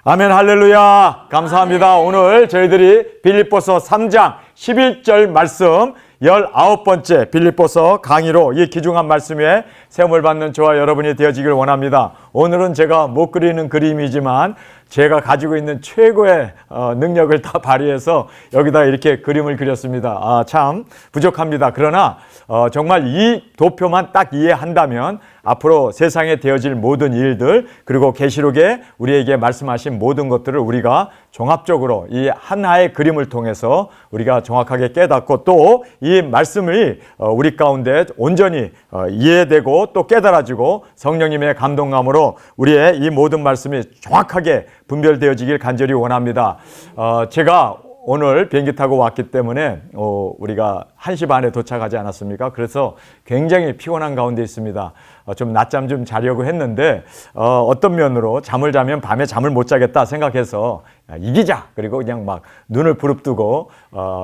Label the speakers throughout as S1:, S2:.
S1: 아멘, 할렐루야. 감사합니다. 오늘 저희들이 빌립보서 3장 11절 말씀 19번째 빌립보서 강의로 이 귀중한 말씀 위에 세움을 받는 저와 여러분이 되어지길 원합니다. 오늘은 제가 못 그리는 그림이지만 제가 가지고 있는 최고의 능력을 다 발휘해서 여기다 이렇게 그림을 그렸습니다. 참 부족합니다. 그러나 정말 이 도표만 딱 이해한다면 앞으로 세상에 되어질 모든 일들, 그리고 계시록에 우리에게 말씀하신 모든 것들을 우리가 종합적으로 이 하나의 그림을 통해서 우리가 정확하게 깨닫고 또 이 말씀이 우리 가운데 온전히 이해되고 또 깨달아지고 성령님의 감동감으로 우리의 이 모든 말씀이 정확하게 분별되어지길 간절히 원합니다. 제가 오늘 비행기 타고 왔기 때문에 우리가 1시 반에 도착하지 않았습니까? 그래서 굉장히 피곤한 가운데 있습니다. 좀 낮잠 좀 자려고 했는데 어떤 면으로 잠을 자면 밤에 잠을 못 자겠다 생각해서 이기자! 그리고 그냥 막 눈을 부릅뜨고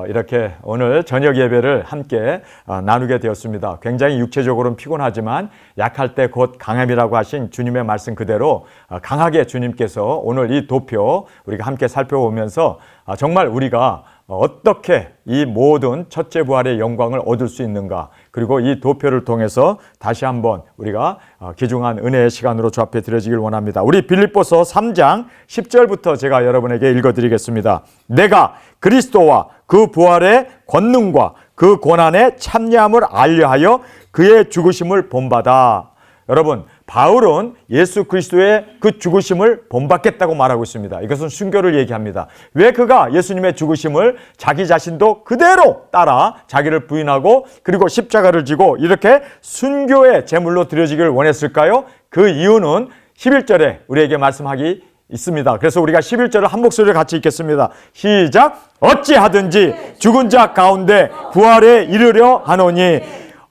S1: 이렇게 오늘 저녁 예배를 함께 나누게 되었습니다. 굉장히 육체적으로는 피곤하지만 약할 때 곧 강함이라고 하신 주님의 말씀 그대로 강하게 주님께서 오늘 이 도표 우리가 함께 살펴보면서 정말 우리가 어떻게 이 모든 첫째 부활의 영광을 얻을 수 있는가, 그리고 이 도표를 통해서 다시 한번 우리가 귀중한 은혜의 시간으로 주 앞에 드려지길 원합니다. 우리 빌립보서 3장 10절부터 제가 여러분에게 읽어드리겠습니다. 내가 그리스도와 그 부활의 권능과 그 고난의 참여함을 알려하여 그의 죽으심을 본받아. 여러분, 바울은 예수 그리스도의 그 죽으심을 본받겠다고 말하고 있습니다. 이것은 순교를 얘기합니다. 왜 그가 예수님의 죽으심을 자기 자신도 그대로 따라 자기를 부인하고 그리고 십자가를 지고 이렇게 순교의 제물로 드려지기를 원했을까요? 그 이유는 11절에 우리에게 말씀하기 있습니다. 그래서 우리가 11절을 한 목소리를 같이 읽겠습니다. 시작! 어찌하든지 죽은 자 가운데 부활에 이르려 하노니.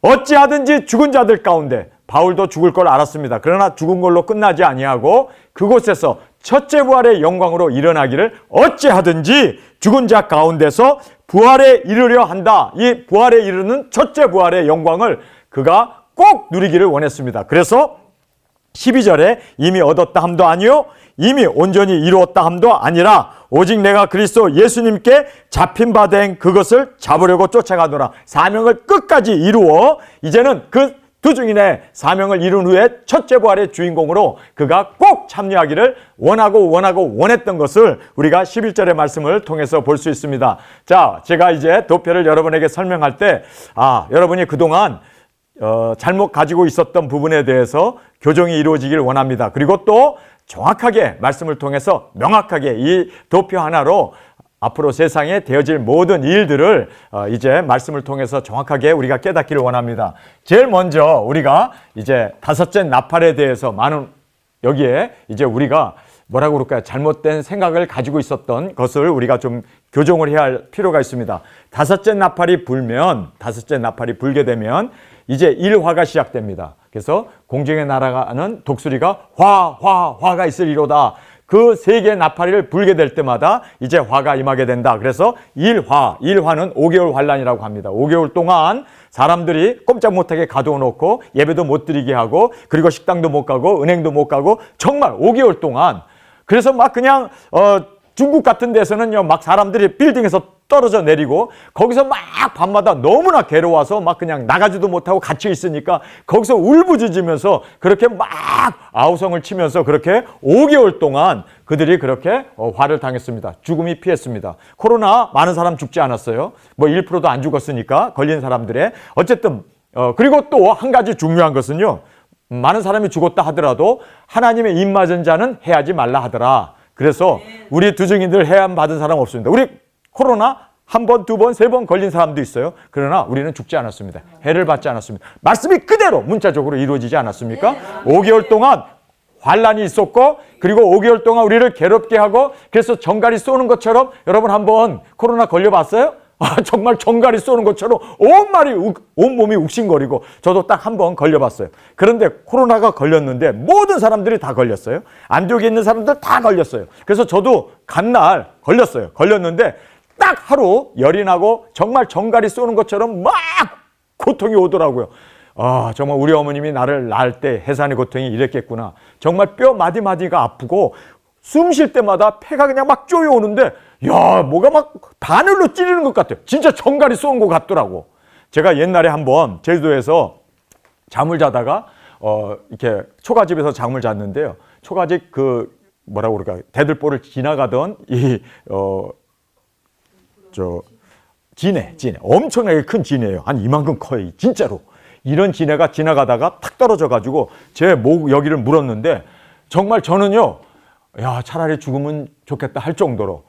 S1: 어찌하든지 죽은 자들 가운데, 바울도 죽을 걸 알았습니다. 그러나 죽은 걸로 끝나지 아니하고 그곳에서 첫째 부활의 영광으로 일어나기를 어찌하든지 죽은 자 가운데서 부활에 이르려 한다. 이 부활에 이르는 첫째 부활의 영광을 그가 꼭 누리기를 원했습니다. 그래서 12절에 이미 얻었다 함도 아니요 이미 온전히 이루었다 함도 아니라 오직 내가 그리스도 예수님께 잡힌 바 된 그것을 잡으려고 쫓아가노라. 사명을 끝까지 이루어 이제는 그 두 증인의 사명을 이룬 후에 첫째 부활의 주인공으로 그가 꼭 참여하기를 원했던 것을 우리가 11절의 말씀을 통해서 볼 수 있습니다. 자, 제가 이제 도표를 여러분에게 설명할 때 여러분이 그동안 잘못 가지고 있었던 부분에 대해서 교정이 이루어지길 원합니다. 그리고 또 정확하게 말씀을 통해서 명확하게 이 도표 하나로 앞으로 세상에 되어질 모든 일들을 이제 말씀을 통해서 정확하게 우리가 깨닫기를 원합니다. 제일 먼저 우리가 이제 다섯째 나팔에 대해서 많은 여기에 이제 우리가 뭐라고 그럴까요? 잘못된 생각을 가지고 있었던 것을 우리가 좀 교정을 해야 할 필요가 있습니다. 다섯째 나팔이 불게 되면 이제 일화가 시작됩니다. 그래서 공중에 날아가는 독수리가 화가 있으리로다. 그 세 개의 나팔을 불게 될 때마다 이제 화가 임하게 된다. 그래서 일화는 5개월 환란이라고 합니다. 5개월 동안 사람들이 꼼짝 못하게 가두어 놓고 예배도 못 드리게 하고 그리고 식당도 못 가고 은행도 못 가고 정말 5개월 동안. 그래서 막 그냥 중국 같은 데서는요 막 사람들이 빌딩에서 떨어져 내리고 거기서 막 밤마다 너무나 괴로워서 막 그냥 나가지도 못하고 갇혀 있으니까 거기서 울부짖으면서 그렇게 막 아우성을 치면서 그렇게 5개월 동안 그들이 그렇게 화를 당했습니다. 죽음이 피했습니다. 코로나 많은 사람 죽지 않았어요. 뭐 1%도 안 죽었으니까 걸린 사람들의 어쨌든 그리고 또 한 가지 중요한 것은요, 많은 사람이 죽었다 하더라도 하나님의 입 맞은 자는 해하지 말라 하더라. 그래서 우리 두 증인들 해함 받은 사람 없습니다. 우리 코로나 한 번, 두 번, 세 번 걸린 사람도 있어요. 그러나 우리는 죽지 않았습니다. 해를 받지 않았습니다. 말씀이 그대로 문자적으로 이루어지지 않았습니까? 5개월 동안 환란이 있었고 그리고 5개월 동안 우리를 괴롭게 하고 그래서 정갈이 쏘는 것처럼 여러분 한번 코로나 걸려봤어요? 정말 정갈이 쏘는 것처럼 온 몸이 욱신거리고 저도 딱 한 번 걸려봤어요. 그런데 코로나가 걸렸는데 모든 사람들이 다 걸렸어요. 안쪽에 있는 사람들 다 걸렸어요. 그래서 저도 간날 걸렸어요. 걸렸는데 딱 하루 열이 나고 정말 정갈이 쏘는 것처럼 막 고통이 오더라고요. 정말 우리 어머님이 나를 낳을 때 해산의 고통이 이랬겠구나. 정말 뼈 마디마디가 아프고 숨 쉴 때마다 폐가 그냥 막 쪼여오는데 야, 뭐가 막 바늘로 찌르는 것 같아요. 진짜 정갈이 쏘은 것 같더라고. 제가 옛날에 한번 제주도에서 잠을 자다가 이렇게 초가집에서 잠을 잤는데요. 초가집 그 뭐라고 그럴까, 대들보를 지나가던 지네 엄청나게 큰 지네예요. 한 이만큼 커요. 진짜로. 이런 지네가 지나가다가 탁 떨어져 가지고 제 목 여기를 물었는데 정말 저는요, 야, 차라리 죽으면 좋겠다 할 정도로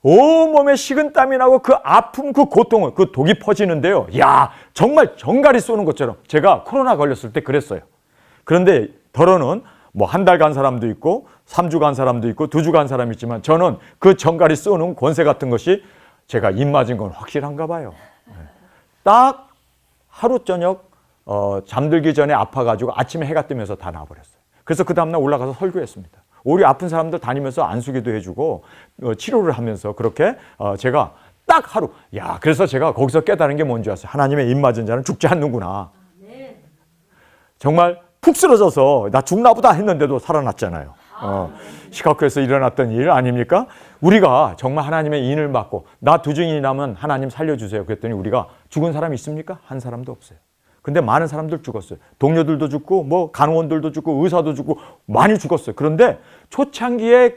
S1: 온몸에 식은땀이 나고 그 아픔, 그 고통을, 그 독이 퍼지는데요. 야, 정말 정갈이 쏘는 것처럼. 제가 코로나 걸렸을 때 그랬어요. 그런데 덜어는 뭐 한 달 간 사람도 있고 3주 간 사람도 있고 2주 간 사람이 있지만 저는 그 정갈이 쏘는 권세 같은 것이 제가 입 맞은 건 확실한가 봐요. 딱 하루 저녁 잠들기 전에 아파가지고 아침에 해가 뜨면서 다 나와버렸어요. 그래서 그 다음날 올라가서 설교했습니다. 우리 아픈 사람들 다니면서 안수기도 해주고 치료를 하면서 그렇게 제가 딱 하루, 야, 그래서 제가 거기서 깨달은 게 뭔지 아세요? 하나님의 입 맞은 자는 죽지 않는구나. 정말 푹 쓰러져서 나 죽나 보다 했는데도 살아났잖아요. 시카고에서 일어났던 일 아닙니까? 우리가 정말 하나님의 인을 받고 나 두 증인이 나면 하나님 살려주세요. 그랬더니 우리가 죽은 사람이 있습니까? 한 사람도 없어요. 근데 많은 사람들 죽었어요. 동료들도 죽고 뭐 간호원들도 죽고 의사도 죽고 많이 죽었어요. 그런데 초창기에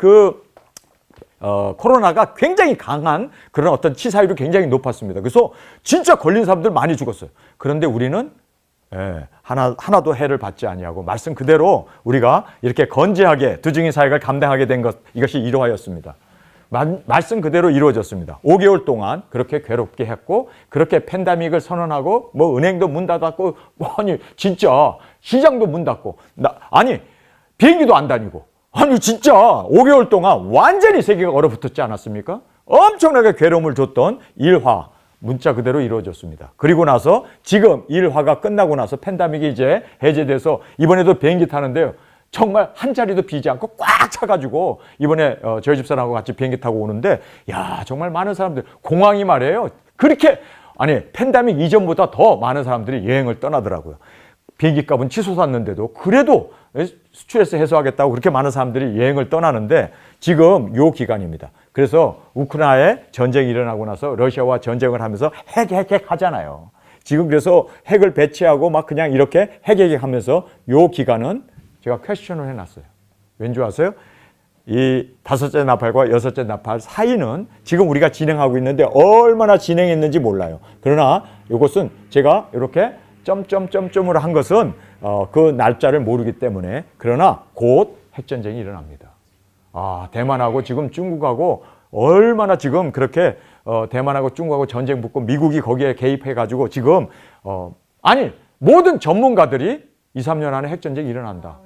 S1: 코로나가 굉장히 강한 그런 어떤 치사율이 굉장히 높았습니다. 그래서 진짜 걸린 사람들 많이 죽었어요. 그런데 우리는 하나도 해를 받지 아니하고 말씀 그대로 우리가 이렇게 건재하게 두 증인 사역을 감당하게 된 것, 이것이 이러하였습니다. 말씀 그대로 이루어졌습니다. 5개월 동안 그렇게 괴롭게 했고 그렇게 팬데믹을 선언하고 뭐 은행도 문 닫았고 아니 진짜 시장도 문 닫고 아니 비행기도 안 다니고 아니 진짜 5개월 동안 완전히 세계가 얼어붙었지 않았습니까? 엄청나게 괴로움을 줬던 일화 문자 그대로 이루어졌습니다. 그리고 나서 지금 일화가 끝나고 나서 팬데믹이 이제 해제돼서 이번에도 비행기 타는데요. 정말 한 자리도 비지 않고 꽉 차가지고 이번에 저희 집사람하고 같이 비행기 타고 오는데 야, 정말 많은 사람들 공항이 말이에요. 그렇게 아니 팬데믹 이전보다 더 많은 사람들이 여행을 떠나더라고요. 비행기 값은 치솟았는데도 그래도 스트레스 해소하겠다고 그렇게 많은 사람들이 여행을 떠나는데 지금 요 기간입니다. 그래서 우크라이나에 전쟁이 일어나고 나서 러시아와 전쟁을 하면서 핵 하잖아요. 지금 그래서 핵을 배치하고 막 그냥 이렇게 핵 하면서 요 기간은 제가 퀘스천을 해놨어요. 왠지 아세요? 이 5째 나팔과 6째 나팔 사이는 지금 우리가 진행하고 있는데 얼마나 진행했는지 몰라요. 그러나 이것은 제가 이렇게 점점점점으로 한 것은 그 날짜를 모르기 때문에 그러나 곧 핵전쟁이 일어납니다. 대만하고 지금 중국하고 얼마나 지금 그렇게 대만하고 중국하고 전쟁 붙고 미국이 거기에 개입해가지고 지금 아니 모든 전문가들이 2, 3년 안에 핵전쟁이 일어난다.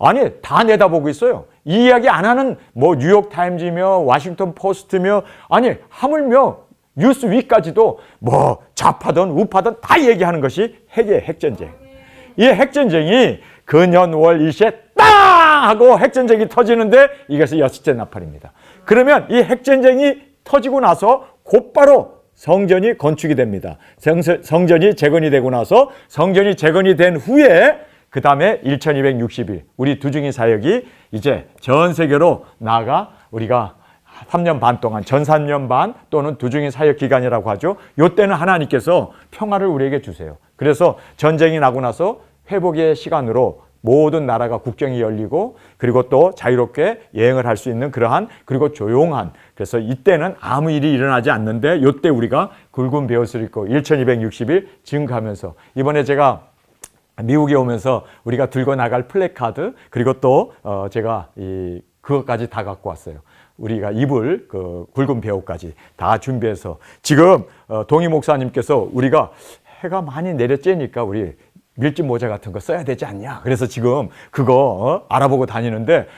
S1: 아니 다 내다보고 있어요. 이 이야기 안 하는 뭐 뉴욕타임즈며 워싱턴 포스트며 아니 하물며 뉴스위까지도 뭐 좌파든 우파든 다 얘기하는 것이 핵전쟁. 이 핵전쟁이 근현월 일시에 땅 하고 핵전쟁이 터지는데 이것이 6째 나팔입니다. 그러면 이 핵전쟁이 터지고 나서 곧바로 성전이 건축이 됩니다. 성전이 재건이 되고 나서 성전이 재건이 된 후에 그 다음에 1260일 우리 두 증인 사역이 이제 전 세계로 나아가 우리가 3년 반 동안 전 3년 반 또는 두 증인 사역 기간이라고 하죠. 이때는 하나님께서 평화를 우리에게 주세요. 그래서 전쟁이 나고 나서 회복의 시간으로 모든 나라가 국경이 열리고 그리고 또 자유롭게 여행을 할 수 있는 그러한 그리고 조용한 그래서 이때는 아무 일이 일어나지 않는데 이때 우리가 굵은 베옷을 입고 1260일 증가하면서 이번에 제가 미국에 오면서 우리가 들고 나갈 플래카드 그리고 또 제가 그것까지 다 갖고 왔어요. 우리가 입을 그 굵은 배옷까지 다 준비해서 지금 동희 목사님께서 우리가 해가 많이 내려쬐니까 우리 밀짚 모자 같은 거 써야 되지 않냐. 그래서 지금 그거 알아보고 다니는데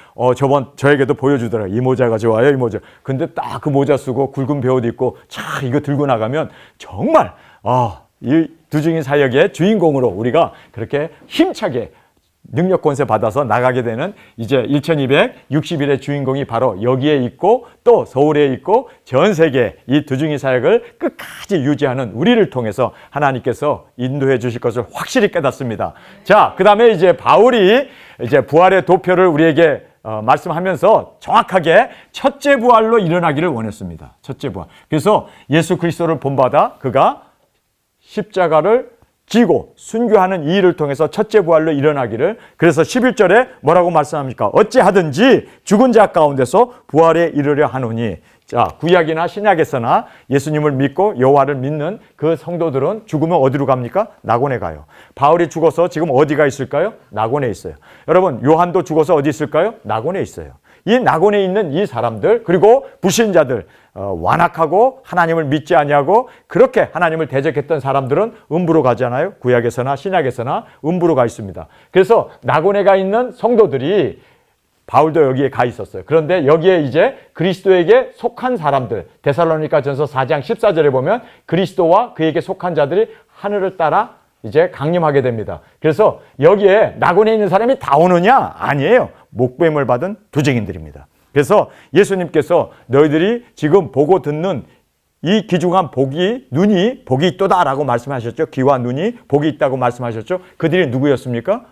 S1: 저에게도 보여주더라고요. 이 모자가 좋아요, 이 모자. 근데 딱 그 모자 쓰고 굵은 배옷 입고 차 이거 들고 나가면 정말 이 두 증인 사역의 주인공으로 우리가 그렇게 힘차게 능력 권세 받아서 나가게 되는 이제 1260일의 주인공이 바로 여기에 있고 또 서울에 있고 전 세계 이 두 증인 사역을 끝까지 유지하는 우리를 통해서 하나님께서 인도해 주실 것을 확실히 깨닫습니다. 자, 그 다음에 이제 바울이 이제 부활의 도표를 우리에게 말씀하면서 정확하게 첫째 부활로 일어나기를 원했습니다. 첫째 부활. 그래서 예수 그리스도를 본받아 그가 십자가를 지고 순교하는 이 일을 통해서 첫째 부활로 일어나기를, 그래서 11절에 뭐라고 말씀합니까? 어찌하든지 죽은 자 가운데서 부활에 이르려 하노니. 자, 구약이나 신약에서나 예수님을 믿고 여호와를 믿는 그 성도들은 죽으면 어디로 갑니까? 낙원에 가요. 바울이 죽어서 지금 어디가 있을까요? 낙원에 있어요. 여러분, 요한도 죽어서 어디 있을까요? 낙원에 있어요. 이 낙원에 있는 이 사람들, 그리고 불신자들, 완악하고 하나님을 믿지 아니하고 그렇게 하나님을 대적했던 사람들은 음부로 가잖아요. 구약에서나 신약에서나 음부로 가 있습니다. 그래서 낙원에 가 있는 성도들이, 바울도 여기에 가 있었어요. 그런데 여기에 이제 그리스도에게 속한 사람들, 데살로니가전서 4장 14절에 보면 그리스도와 그에게 속한 자들이 하늘을 따라 이제 강림하게 됩니다. 그래서 여기에 낙원에 있는 사람이 다 오느냐? 아니에요. 목배임을 받은 두증인들입니다. 그래서 예수님께서 너희들이 지금 보고 듣는 이 귀중한 눈이 복이 있도다라고 말씀하셨죠. 귀와 눈이 복이 있다고 말씀하셨죠. 그들이 누구였습니까?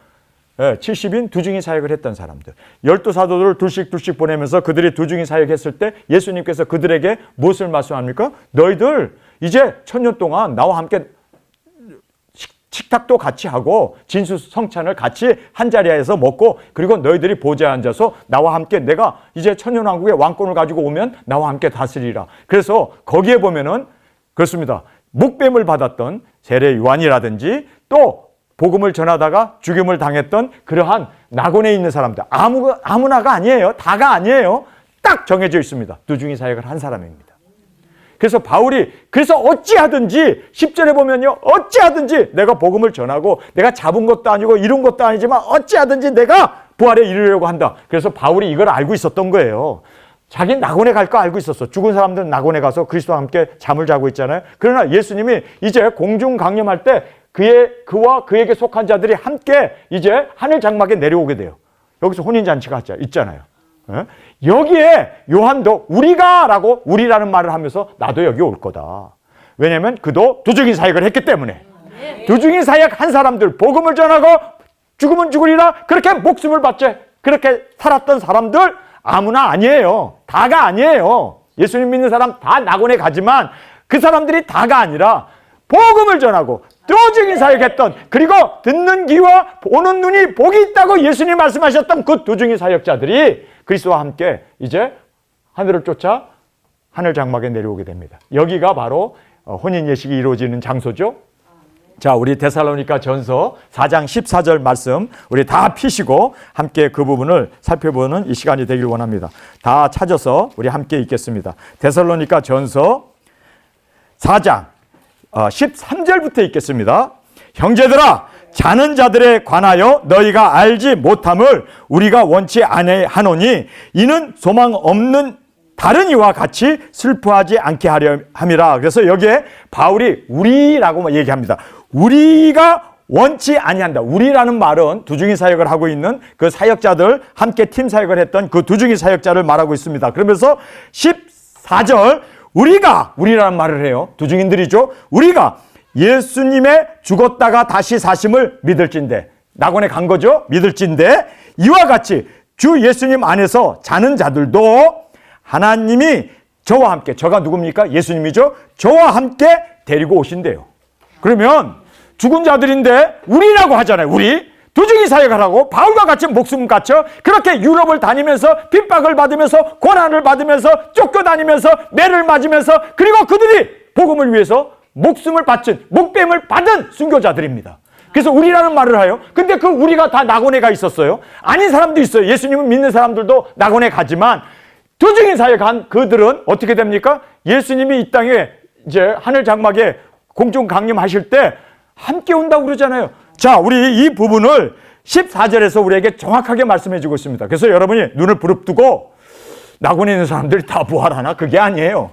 S1: 70인 두중인 사역을 했던 사람들. 12사도들을 둘씩 보내면서 그들이 두중인 사역했을 때 예수님께서 그들에게 무엇을 말씀합니까? 너희들 이제 1000년 동안 나와 함께 식탁도 같이 하고 진수성찬을 같이 한자리에서 먹고, 그리고 너희들이 보좌에 앉아서 나와 함께 내가 이제 천년왕국의 왕권을 가지고 오면 나와 함께 다스리라. 그래서 거기에 보면은 그렇습니다. 목뱀을 받았던 세례 요한이라든지 또 복음을 전하다가 죽임을 당했던 그러한 낙원에 있는 사람들, 아무나가 아니에요. 다가 아니에요. 딱 정해져 있습니다. 두중인 사역을 한 사람입니다. 그래서 바울이 그래서 어찌하든지 10절에 보면요, 어찌하든지 내가 복음을 전하고 내가 잡은 것도 아니고 이룬 것도 아니지만 어찌하든지 내가 부활에 이르려고 한다. 그래서 바울이 이걸 알고 있었던 거예요. 자기는 낙원에 갈 거 알고 있었어. 죽은 사람들은 낙원에 가서 그리스도와 함께 잠을 자고 있잖아요. 그러나 예수님이 이제 공중 강림할 때 그와 그에게 속한 자들이 함께 이제 하늘 장막에 내려오게 돼요. 여기서 혼인잔치가 있잖아요. 여기에 요한도 우리가라고 우리라는 말을 하면서 나도 여기 올 거다. 왜냐하면 그도 두중인 사역을 했기 때문에. 두중인 사역 한 사람들, 복음을 전하고 죽으면 죽으리라 그렇게 목숨을 바쳐 그렇게 살았던 사람들 아무나 아니에요. 다가 아니에요. 예수님 믿는 사람 다 낙원에 가지만 그 사람들이 다가 아니라 복음을 전하고 두중인 사역했던, 그리고 듣는 귀와 보는 눈이 복이 있다고 예수님 말씀하셨던 그 두중인 사역자들이 그리스도와 함께 이제 하늘을 쫓아 하늘 장막에 내려오게 됩니다. 여기가 바로 혼인 예식이 이루어지는 장소죠. 자, 우리 데살로니가 전서 4장 14절 말씀 우리 다 피시고 함께 그 부분을 살펴보는 이 시간이 되길 원합니다. 다 찾아서 우리 함께 읽겠습니다. 데살로니가 전서 4장 13절부터 읽겠습니다. 형제들아, 자는 자들에 관하여 너희가 알지 못함을 우리가 원치 아니하노니 이는 소망 없는 다른 이와 같이 슬퍼하지 않게 하려 함이라. 그래서 여기에 바울이 우리라고 얘기합니다. 우리가 원치 아니한다. 우리라는 말은 두중인 사역을 하고 있는 그 사역자들, 함께 팀 사역을 했던 그 두중인 사역자를 말하고 있습니다. 그러면서 14절 우리라는 말을 해요. 두중인들이죠. 우리가 예수님의 죽었다가 다시 사심을 믿을진대. 낙원에 간 거죠. 믿을진대. 이와 같이 주 예수님 안에서 자는 자들도 하나님이 저와 함께, 저가 누굽니까? 예수님이죠. 저와 함께 데리고 오신대요. 그러면 죽은 자들인데 우리라고 하잖아요. 우리 두중인 사역을 하고 바울과 같이 목숨 갖춰 그렇게 유럽을 다니면서 핍박을 받으면서 고난을 받으면서 쫓겨다니면서 매를 맞으면서, 그리고 그들이 복음을 위해서 목숨을 바친, 목뱀을 받은 순교자들입니다. 그래서 우리라는 말을 해요. 근데 그 우리가 다 낙원에 가 있었어요. 아닌 사람도 있어요. 예수님을 믿는 사람들도 낙원에 가지만 두중인 사역한 그들은 어떻게 됩니까? 예수님이 이 땅에 이제 하늘 장막에 공중 강림하실 때 함께 온다고 그러잖아요. 자, 우리 이 부분을 14절에서 우리에게 정확하게 말씀해 주고 있습니다. 그래서 여러분이 눈을 부릅뜨고 낙원에 있는 사람들이 다 부활하나? 그게 아니에요.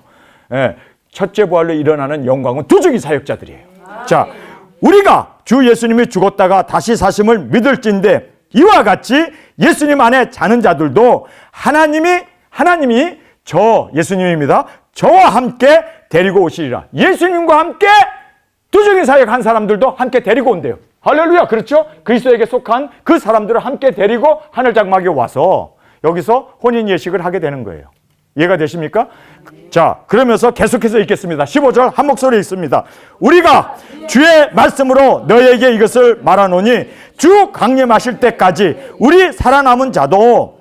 S1: 첫째 부활로 일어나는 영광은 두중인 사역자들이에요. 자, 우리가 주 예수님이 죽었다가 다시 사심을 믿을진대 이와 같이 예수님 안에 자는 자들도 하나님이 예수님입니다. 저와 함께 데리고 오시리라. 예수님과 함께 두중인 사역한 사람들도 함께 데리고 온대요. 할렐루야. 그렇죠? 그리스도에게 속한 그 사람들을 함께 데리고 하늘 장막에 와서 여기서 혼인 예식을 하게 되는 거예요. 이해가 되십니까? 자, 그러면서 계속해서 읽겠습니다. 15절 한 목소리 읽습니다. 우리가 주의 말씀으로 너희에게 이것을 말하노니 주 강림하실 때까지 우리 살아남은 자도,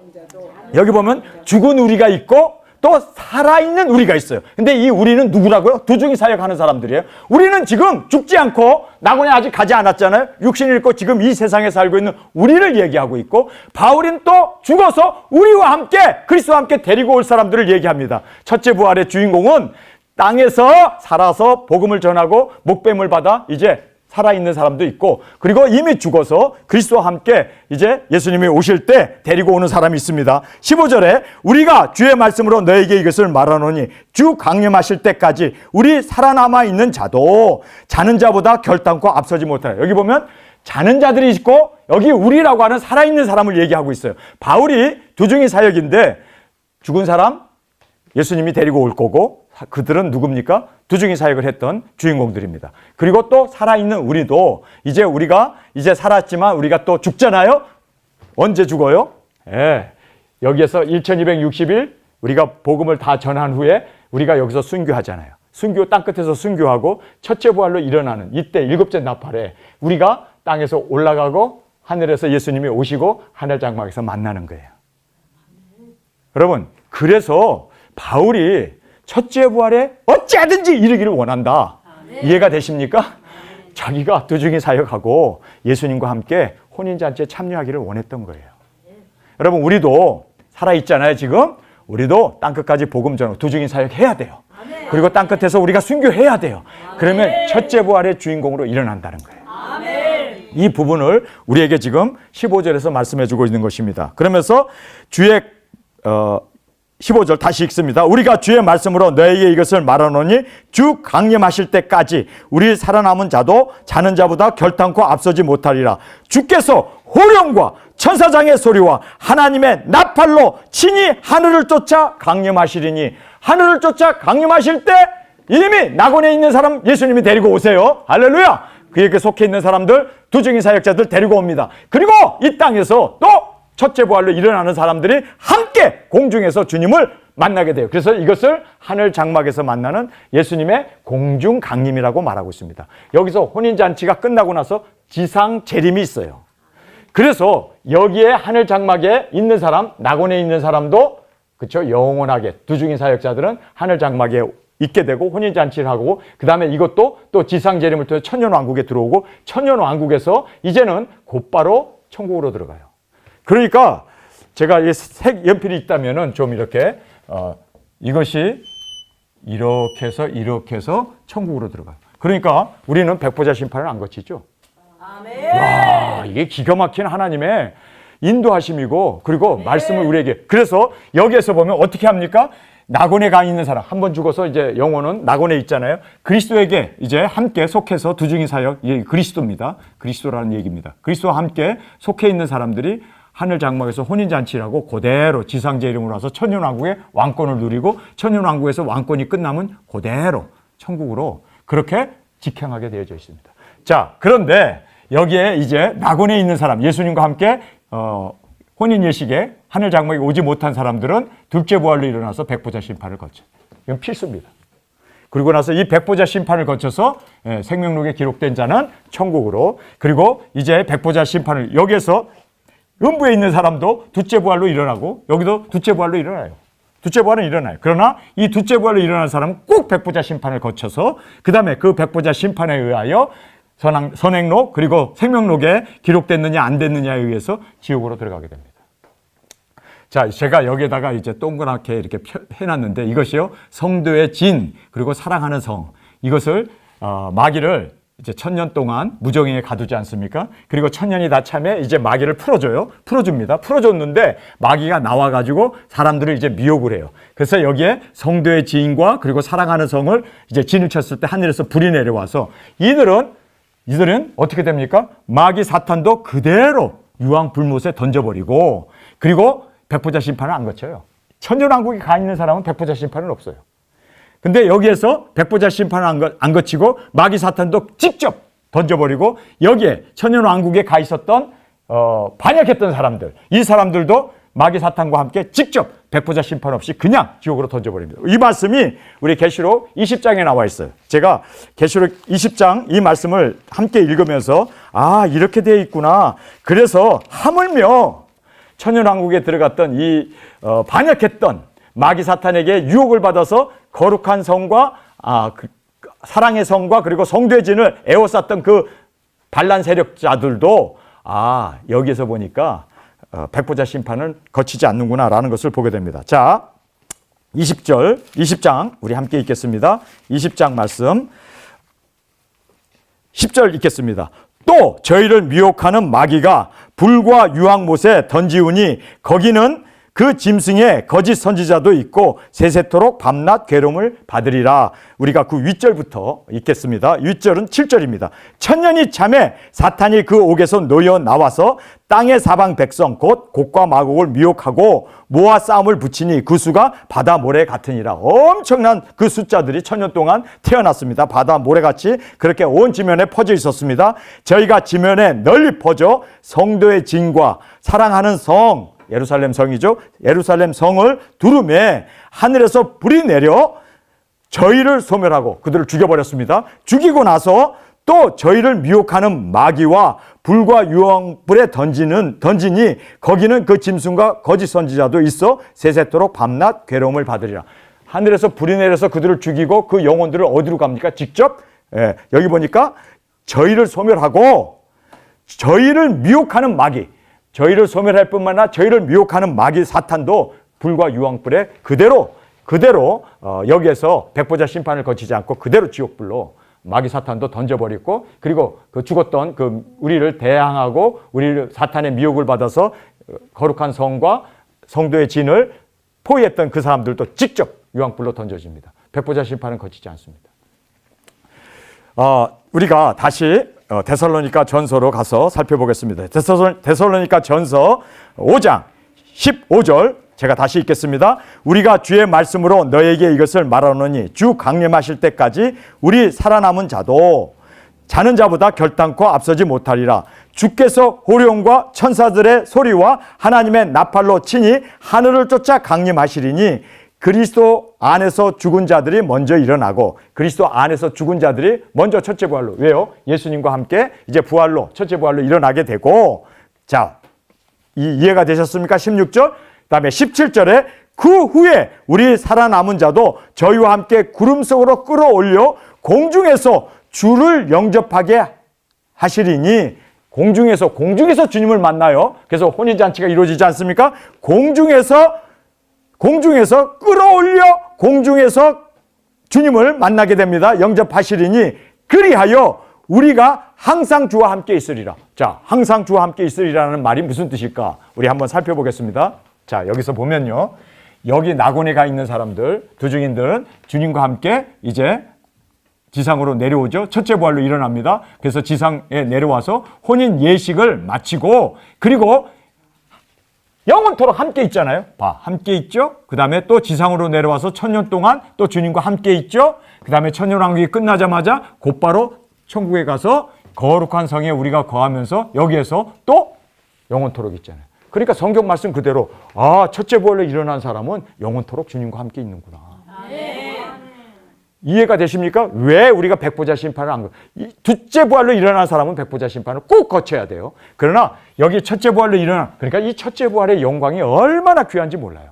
S1: 여기 보면 죽은 우리가 있고 또 살아있는 우리가 있어요. 근데 이 우리는 누구라고요? 두중이 사역하는 사람들이에요. 우리는 지금 죽지 않고 낙원에 아직 가지 않았잖아요. 육신을 입고 지금 이 세상에 살고 있는 우리를 얘기하고 있고, 바울은 또 죽어서 우리와 함께 그리스도와 함께 데리고 올 사람들을 얘기합니다. 첫째 부활의 주인공은 땅에서 살아서 복음을 전하고 목배임을 받아 이제 살아있는 사람도 있고, 그리고 이미 죽어서 그리스도와 함께 이제 예수님이 오실 때 데리고 오는 사람이 있습니다. 15절에 우리가 주의 말씀으로 너에게 이것을 말하노니 주 강림하실 때까지 우리 살아남아 있는 자도 자는 자보다 결단코 앞서지 못하라. 여기 보면 자는 자들이 있고 여기 우리라고 하는 살아있는 사람을 얘기하고 있어요. 바울이 두중이 사역인데 죽은 사람 예수님이 데리고 올 거고, 그들은 누굽니까? 두중이 사역을 했던 주인공들입니다. 그리고 또 살아있는 우리도 우리가 이제 살았지만 우리가 또 죽잖아요. 언제 죽어요? 여기에서 1260일 우리가 복음을 다 전한 후에 우리가 여기서 순교하잖아요. 순교, 땅끝에서 순교하고 첫째 부활로 일어나는 이때 일곱째 나팔에 우리가 땅에서 올라가고 하늘에서 예수님이 오시고 하늘 장막에서 만나는 거예요. 여러분, 그래서 바울이 첫째 부활에 어찌하든지 이르기를 원한다. 이해가 되십니까? 자기가 두중이 사역하고 예수님과 함께 혼인잔치에 참여하기를 원했던 거예요. 여러분, 우리도 살아있잖아요, 지금. 우리도 땅끝까지 복음 전하고 두중이 사역해야 돼요. 그리고 땅끝에서 우리가 순교해야 돼요. 그러면 첫째 부활의 주인공으로 일어난다는 거예요. 이 부분을 우리에게 지금 15절에서 말씀해주고 있는 것입니다. 그러면서 주의 15절 다시 읽습니다. 우리가 주의 말씀으로 너에게 이것을 말하노니 주 강림하실 때까지 우리 살아남은 자도 자는 자보다 결단코 앞서지 못하리라. 주께서 호령과 천사장의 소리와 하나님의 나팔로 친히 하늘을 쫓아 강림하시리니, 하늘을 쫓아 강림하실 때 이미 낙원에 있는 사람 예수님이 데리고 오세요. 할렐루야. 그에게 속해 있는 사람들, 두중이 사역자들 데리고 옵니다. 그리고 이 땅에서 또 첫째 부활로 일어나는 사람들이 함께 공중에서 주님을 만나게 돼요. 그래서 이것을 하늘 장막에서 만나는 예수님의 공중 강림이라고 말하고 있습니다. 여기서 혼인잔치가 끝나고 나서 지상 재림이 있어요. 그래서 여기에 하늘 장막에 있는 사람, 낙원에 있는 사람도 그렇죠, 영원하게 두중인 사역자들은 하늘 장막에 있게 되고 혼인잔치를 하고, 그 다음에 이것도 또 지상 재림을 통해 천년왕국에 들어오고, 천년왕국에서 이제는 곧바로 천국으로 들어가요. 그러니까 제가 이 색 연필이 있다면은 좀 이렇게 이것이 이렇게 해서 천국으로 들어가요. 그러니까 우리는 백보자 심판을 안 거치죠. 아멘. 와, 이게 기가 막힌 하나님의 인도하심이고, 그리고 말씀을 우리에게, 그래서 여기에서 보면 어떻게 합니까? 낙원에 가 있는 사람, 한 번 죽어서 이제 영혼은 낙원에 있잖아요. 그리스도에게 이제 함께 속해서 두중인 사역, 이게 그리스도입니다. 그리스도라는 얘기입니다. 그리스도와 함께 속해 있는 사람들이 하늘 장막에서 혼인잔치라고 그대로 지상제 이름으로 와서 천년왕국의 왕권을 누리고, 천년왕국에서 왕권이 끝나면 그대로 천국으로 그렇게 직행하게 되어져 있습니다. 자, 그런데 여기에 이제 낙원에 있는 사람, 예수님과 함께 혼인 예식에 하늘 장막에 오지 못한 사람들은 둘째 부활로 일어나서 백보자 심판을 거쳐요. 이건 필수입니다. 그리고 나서 이 백보자 심판을 거쳐서 생명록에 기록된 자는 천국으로, 그리고 이제 백보자 심판을, 여기에서 음부에 있는 사람도 둘째 부활로 일어나고, 여기도 둘째 부활로 일어나요. 둘째 부활은 일어나요. 그러나 이 둘째 부활로 일어난 사람은 꼭 백보자 심판을 거쳐서 그 다음에 그 백보자 심판에 의하여 선행록 그리고 생명록에 기록됐느냐 안 됐느냐에 의해서 지옥으로 들어가게 됩니다. 자, 제가 여기에다가 이제 동그랗게 이렇게 해놨는데, 이것이요, 성도의 진, 그리고 사랑하는 성, 이것을 마귀를 이제 1000년 동안 무정행에 가두지 않습니까? 그리고 1000년이 다 차면 이제 마귀를 풀어줍니다. 풀어줬는데 마귀가 나와가지고 사람들을 이제 미혹을 해요. 그래서 여기에 성도의 지인과 그리고 사랑하는 성을 이제 진을 쳤을 때 하늘에서 불이 내려와서 이들은 어떻게 됩니까? 마귀 사탄도 그대로 유황 불못에 던져버리고, 그리고 백보자 심판을 안 거쳐요. 천년왕국에 가 있는 사람은 백보자 심판은 없어요. 근데 여기에서 백보자 심판을 안 거치고 마귀 사탄도 직접 던져버리고, 여기에 천년왕국에 가 있었던 반역했던 사람들, 이 사람들도 마귀 사탄과 함께 직접 백보자 심판 없이 그냥 지옥으로 던져버립니다. 이 말씀이 우리 계시록 20장에 나와 있어요. 제가 계시록 20장 이 말씀을 함께 읽으면서 이렇게 되어 있구나. 그래서 하물며 천연왕국에 들어갔던 이 반역했던 마귀 사탄에게 유혹을 받아서 거룩한 성과 사랑의 성과 그리고 성도의 진을 에워쌌던 그 반란 세력자들도 여기서 보니까 백보자 심판은 거치지 않는구나라는 것을 보게 됩니다. 자, 20장 우리 함께 읽겠습니다. 20장 말씀 10절 읽겠습니다. 또 저희를 미혹하는 마귀가 불과 유황못에 던지우니 거기는 그 짐승의 거짓 선지자도 있고 세세토록 밤낮 괴로움을 받으리라. 우리가 그 윗절부터 읽겠습니다. 윗절은 7절입니다. 천년이 참에 사탄이 그 옥에서 놓여 나와서 땅의 사방 백성 곧 곡과 마곡을 미혹하고 모아 싸움을 붙이니 그 수가 바다 모래 같으니라. 엄청난 그 숫자들이 천년 동안 태어났습니다. 바다 모래같이 그렇게 온 지면에 퍼져 있었습니다. 저희가 지면에 널리 퍼져 성도의 진과 사랑하는 성 예루살렘 성이죠. 예루살렘 성을 두루매 하늘에서 불이 내려 저희를 소멸하고 그들을 죽여버렸습니다. 죽이고 나서 또 저희를 미혹하는 마귀와 불과 유황불에 던지니 거기는 그 짐승과 거짓 선지자도 있어 세세토록 밤낮 괴로움을 받으리라. 하늘에서 불이 내려서 그들을 죽이고 그 영혼들을 어디로 갑니까? 직접 여기 보니까 저희를 소멸하고 저희를 미혹하는 마귀, 저희를 소멸할 뿐만 아니라 저희를 미혹하는 마귀 사탄도 불과 유황불에 그대로 여기에서 백보자 심판을 거치지 않고 그대로 지옥불로 마귀 사탄도 던져버리고 그리고 그 죽었던 그 우리를 대항하고 우리를 사탄의 미혹을 받아서 거룩한 성과 성도의 진을 포위했던 그 사람들도 직접 유황불로 던져집니다. 백보자 심판은 거치지 않습니다. 우리가 다시 데살로니가 전서로 가서 살펴보겠습니다. 데살로니가 전서 5장 15절 제가 다시 읽겠습니다. 우리가 주의 말씀으로 너에게 이것을 말하노니 주 강림하실 때까지 우리 살아남은 자도 자는 자보다 결단코 앞서지 못하리라. 주께서 호령과 천사들의 소리와 하나님의 나팔로 치니 하늘을 쫓아 강림하시리니 그리스도 안에서 죽은 자들이 먼저 일어나고 그리스도 안에서 죽은 자들이 먼저 첫째 부활로 왜요? 예수님과 함께 이제 부활로 첫째 부활로 일어나게 되고 자, 이해가 되셨습니까? 16절 그다음에 17절에 그 후에 우리 살아남은 자도 저희와 함께 구름 속으로 끌어올려 공중에서 주를 영접하게 하시리니 공중에서 주님을 만나요. 그래서 혼인잔치가 이루어지지 않습니까? 공중에서 끌어올려 공중에서 주님을 만나게 됩니다. 영접하시리니 그리하여 우리가 항상 주와 함께 있으리라. 자, 항상 주와 함께 있으리라는 말이 무슨 뜻일까? 우리 한번 살펴보겠습니다. 자, 여기서 보면요. 여기 낙원에 가 있는 사람들, 두중인들은 주님과 함께 이제 지상으로 내려오죠. 첫째 부활로 일어납니다. 그래서 지상에 내려와서 혼인 예식을 마치고 그리고 영원토록 함께 있잖아요. 함께 있죠. 그 다음에 또 지상으로 내려와서 천년 동안 또 주님과 함께 있죠. 그 다음에 천년왕국이 끝나자마자 곧바로 천국에 가서 거룩한 성에 우리가 거하면서 여기에서 또 영원토록 있잖아요. 그러니까 성경 말씀 그대로 첫째 부활로 일어난 사람은 영원토록 주님과 함께 있는구나. 이해가 되십니까? 왜 우리가 백보자 심판을 안 둘째 부활로 일어난 사람은 백보자 심판을 꼭 거쳐야 돼요. 그러나 여기 첫째 부활로 일어난 그러니까 이 첫째 부활의 영광이 얼마나 귀한지 몰라요.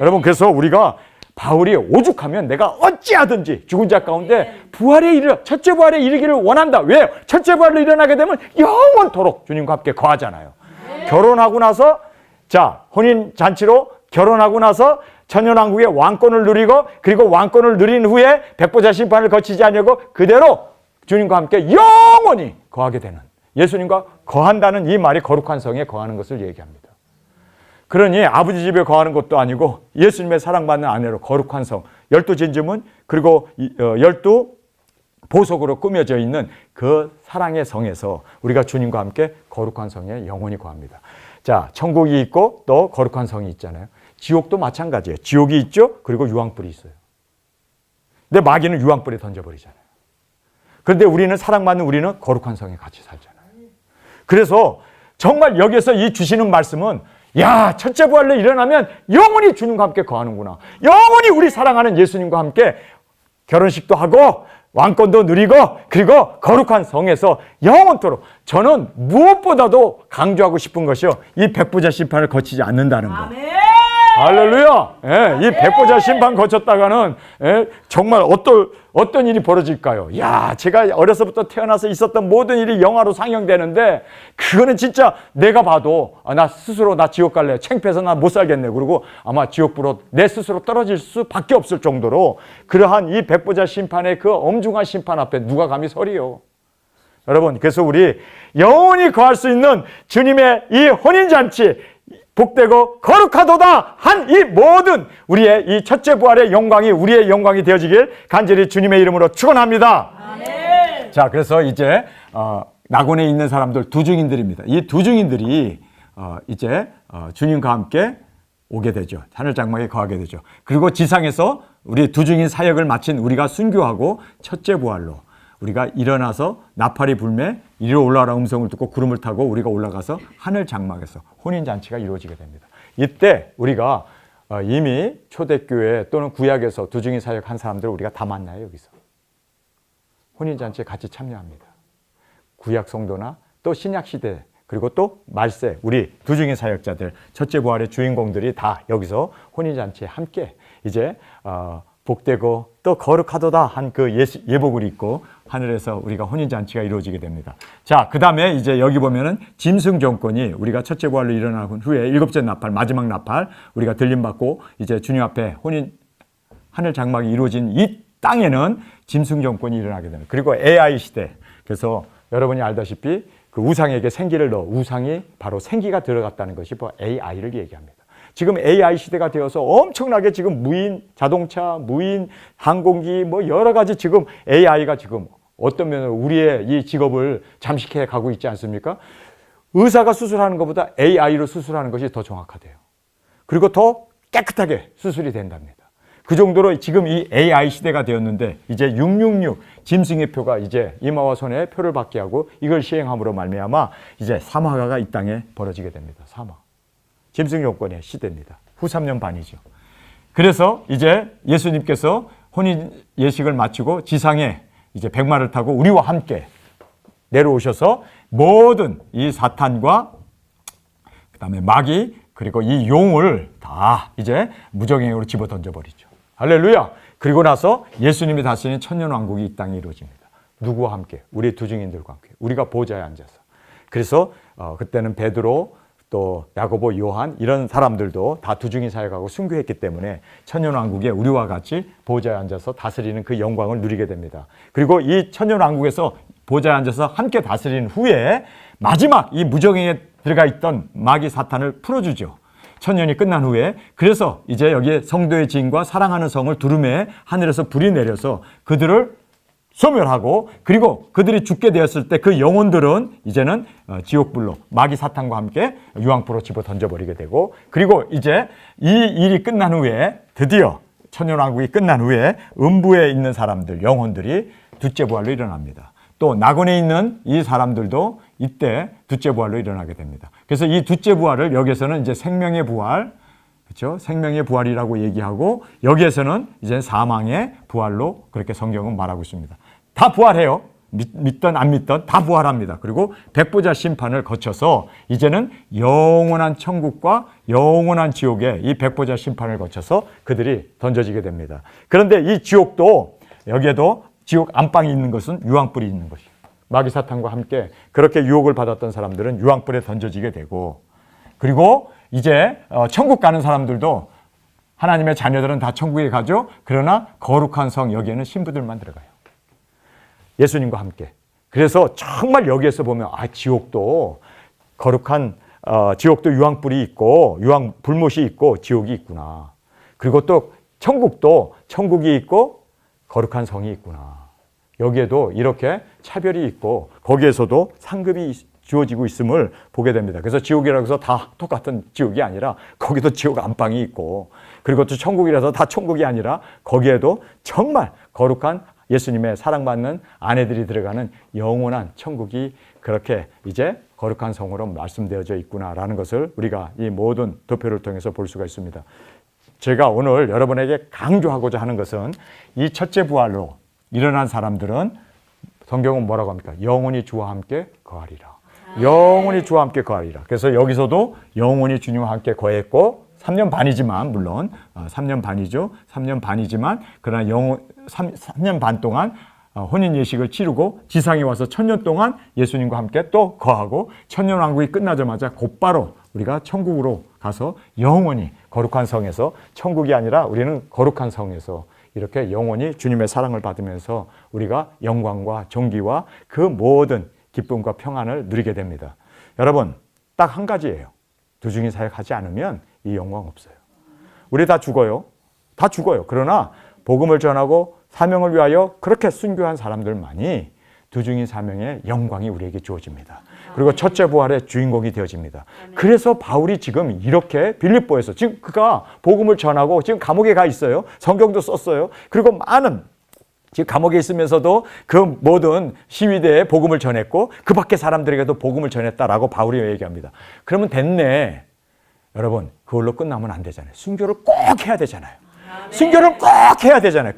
S1: 여러분 그래서 우리가 바울이 오죽하면 내가 어찌하든지 죽은 자 가운데 첫째 부활에 이르기를 원한다. 왜요? 첫째 부활로 일어나게 되면 영원토록 주님과 함께 거하잖아요. 결혼하고 나서 혼인 잔치로 결혼하고 나서 천년왕국의 왕권을 누리고 그리고 왕권을 누린 후에 백보자 심판을 거치지 않으려고 그대로 주님과 함께 영원히 거하게 되는 예수님과 거한다는 이 말이 거룩한 성에 거하는 것을 얘기합니다. 그러니 아버지 집에 거하는 것도 아니고 예수님의 사랑받는 아내로 거룩한 성 12진주문 그리고 12 보석으로 꾸며져 있는 그 사랑의 성에서 우리가 주님과 함께 거룩한 성에 영원히 거합니다. 자, 천국이 있고 또 거룩한 성이 있잖아요. 지옥도 마찬가지예요. 지옥이 있죠. 그리고 유황불이 있어요. 근데 마귀는 유황불에 던져버리잖아요. 그런데 우리는 거룩한 성에 같이 살잖아요. 그래서 정말 여기서 이 주시는 말씀은 야, 첫째 부활로 일어나면 영원히 주님과 함께 거하는구나. 영원히 우리 사랑하는 예수님과 함께 결혼식도 하고 왕권도 누리고 그리고 거룩한 성에서 영원토록. 저는 무엇보다도 강조하고 싶은 것이요, 이 백보자 심판을 거치지 않는다는 거.
S2: 아멘.
S1: 할렐루야. 예, 이 백보자 심판 거쳤다가는 정말 어떤 일이 벌어질까요? 야, 제가 어려서부터 태어나서 있었던 모든 일이 영화로 상영되는데 그거는 진짜 내가 봐도 나 스스로 나 지옥 갈래, 창피해서 나 못 살겠네, 그리고 아마 지옥불로 내 스스로 떨어질 수밖에 없을 정도로 그러한 이 백보자 심판의 그 엄중한 심판 앞에 누가 감히 서리요. 여러분, 그래서 우리 영원히 거할 수 있는 주님의 이 혼인잔치, 복되고 거룩하도다 한 이 모든 우리의 이 첫째 부활의 영광이 우리의 영광이 되어지길 간절히 주님의 이름으로 축원합니다.
S2: 아멘.
S1: 자, 그래서 이제 낙원에 있는 사람들 두 증인들입니다. 이 두 증인들이 이제 주님과 함께 오게 되죠. 하늘 장막에 거하게 되죠. 그리고 지상에서 우리 두 증인 사역을 마친 우리가 순교하고 첫째 부활로 우리가 일어나서 나팔이 불매 이리로 올라가라 음성을 듣고 구름을 타고 우리가 올라가서 하늘 장막에서 혼인잔치가 이루어지게 됩니다. 이때 우리가 이미 초대교회 또는 구약에서 두 증인 사역한 사람들을 우리가 다 만나요. 여기서 혼인잔치에 같이 참여합니다. 구약 성도나 또 신약 시대 그리고 또 말세 우리 두 증인 사역자들 첫째 부활의 주인공들이 다 여기서 혼인잔치에 함께 이제 복되고 또 거룩하도다 한 그 예복을 입고 하늘에서 우리가 혼인잔치가 이루어지게 됩니다. 자, 그 다음에 이제 여기 보면은 짐승 정권이 우리가 첫째 부활로 일어난 후에 일곱째 나팔, 마지막 나팔 우리가 들림받고 이제 주님 앞에 하늘 장막이 이루어진 이 땅에는 짐승 정권이 일어나게 됩니다. 그리고 AI 시대. 그래서 여러분이 알다시피 그 우상에게 생기를 넣어 우상이 바로 생기가 들어갔다는 것이 바로 AI를 얘기합니다. 지금 AI 시대가 되어서 엄청나게 지금 무인 자동차, 무인 항공기 뭐 여러 가지 지금 AI가 지금 어떤 면으로 우리의 이 직업을 잠식해 가고 있지 않습니까? 의사가 수술하는 것보다 AI로 수술하는 것이 더 정확하대요. 그리고 더 깨끗하게 수술이 된답니다. 그 정도로 지금 이 AI 시대가 되었는데 이제 666 짐승의 표가 이제 이마와 손에 표를 받게 하고 이걸 시행함으로 말미암아 이제 사마가가 이 땅에 벌어지게 됩니다. 사마. 짐승 정권의 시대입니다. 후 3년 반이죠. 그래서 이제 예수님께서 혼인 예식을 마치고 지상에 이제 백마를 타고 우리와 함께 내려오셔서 모든 이 사탄과 그다음에 마귀 그리고 이 용을 다 이제 무정행으로 집어 던져버리죠. 할렐루야. 그리고 나서 예수님이 다스리는 천년왕국이 이 땅에 이루어집니다. 누구와 함께? 우리 두 증인들과 함께. 우리가 보좌에 앉아서. 그래서 그때는 베드로 또 야고보, 요한 이런 사람들도 다 두 증인 사역하고 순교했기 때문에 천년왕국에 우리와 같이 보좌에 앉아서 다스리는 그 영광을 누리게 됩니다. 그리고 이 천년왕국에서 보좌에 앉아서 함께 다스리는 후에 마지막 이 무정행에 들어가 있던 마귀 사탄을 풀어주죠. 천년이 끝난 후에. 그래서 이제 여기에 성도의 지인과 사랑하는 성을 두루매 하늘에서 불이 내려서 그들을 소멸하고 그리고 그들이 죽게 되었을 때 그 영혼들은 이제는 지옥불로 마귀 사탄과 함께 유황불로 집어 던져버리게 되고 그리고 이제 이 일이 끝난 후에 드디어 천년왕국이 끝난 후에 음부에 있는 사람들 영혼들이 둘째 부활로 일어납니다. 또 낙원에 있는 이 사람들도 이때 둘째 부활로 일어나게 됩니다. 그래서 이 둘째 부활을 여기서는 이제 생명의 부활, 그렇죠? 생명의 부활이라고 얘기하고 여기에서는 이제 사망의 부활로 그렇게 성경은 말하고 있습니다. 다 부활해요. 믿던 안 믿던 다 부활합니다. 그리고 백보자 심판을 거쳐서 이제는 영원한 천국과 영원한 지옥에 이 백보자 심판을 거쳐서 그들이 던져지게 됩니다. 그런데 이 지옥도 여기에도 지옥 안방이 있는 것은 유황불이 있는 것이에요. 마귀 사탄과 함께 그렇게 유혹을 받았던 사람들은 유황불에 던져지게 되고 그리고 이제 천국 가는 사람들도 하나님의 자녀들은 다 천국에 가죠. 그러나 거룩한 성 여기에는 신부들만 들어가요. 예수님과 함께. 그래서 정말 여기에서 보면 지옥도 거룩한 지옥도 유황불이 있고 유황 불못이 있고 지옥이 있구나. 그리고 또 천국도 천국이 있고 거룩한 성이 있구나. 여기에도 이렇게 차별이 있고 거기에서도 상급이 주어지고 있음을 보게 됩니다. 그래서 지옥이라고 해서 다 똑같은 지옥이 아니라 거기도 지옥 안방이 있고 그리고 또 천국이라서 다 천국이 아니라 거기에도 정말 거룩한 예수님의 사랑받는 아내들이 들어가는 영원한 천국이 그렇게 이제 거룩한 성으로 말씀되어져 있구나라는 것을 우리가 이 모든 도표를 통해서 볼 수가 있습니다. 제가 오늘 여러분에게 강조하고자 하는 것은 이 첫째 부활로 일어난 사람들은 성경은 뭐라고 합니까? 영원히 주와 함께 거하리라. 영원히 주와 함께 거하리라. 그래서 여기서도 영원히 주님과 함께 거했고 3년 반이지만 물론 3년 반이죠. 3년 반이지만 그러나 3년 반 동안 혼인 예식을 치르고 지상에 와서 1000년 동안 예수님과 함께 또 거하고 천년왕국이 끝나자마자 곧바로 우리가 천국으로 가서 영원히 거룩한 성에서, 천국이 아니라 우리는 거룩한 성에서 이렇게 영원히 주님의 사랑을 받으면서 우리가 영광과 존귀와 그 모든 기쁨과 평안을 누리게 됩니다. 여러분, 딱 한 가지예요. 두 중인 사역하지 않으면 이 영광 없어요. 우리 다 죽어요. 다 죽어요. 그러나 복음을 전하고 사명을 위하여 그렇게 순교한 사람들만이 두 중인 사명의 영광이 우리에게 주어집니다. 그리고 첫째 부활의 주인공이 되어집니다. 그래서 바울이 지금 이렇게 빌립보에서 지금 그가 복음을 전하고 지금 감옥에 가 있어요. 성경도 썼어요. 그리고 많은 지금 감옥에 있으면서도 그 모든 시위대에 복음을 전했고 그 밖에 사람들에게도 복음을 전했다라고 바울이 얘기합니다. 그러면 됐네. 여러분, 그걸로 끝나면 안 되잖아요. 순교를 꼭 해야 되잖아요. 순교를 꼭 해야 되잖아요.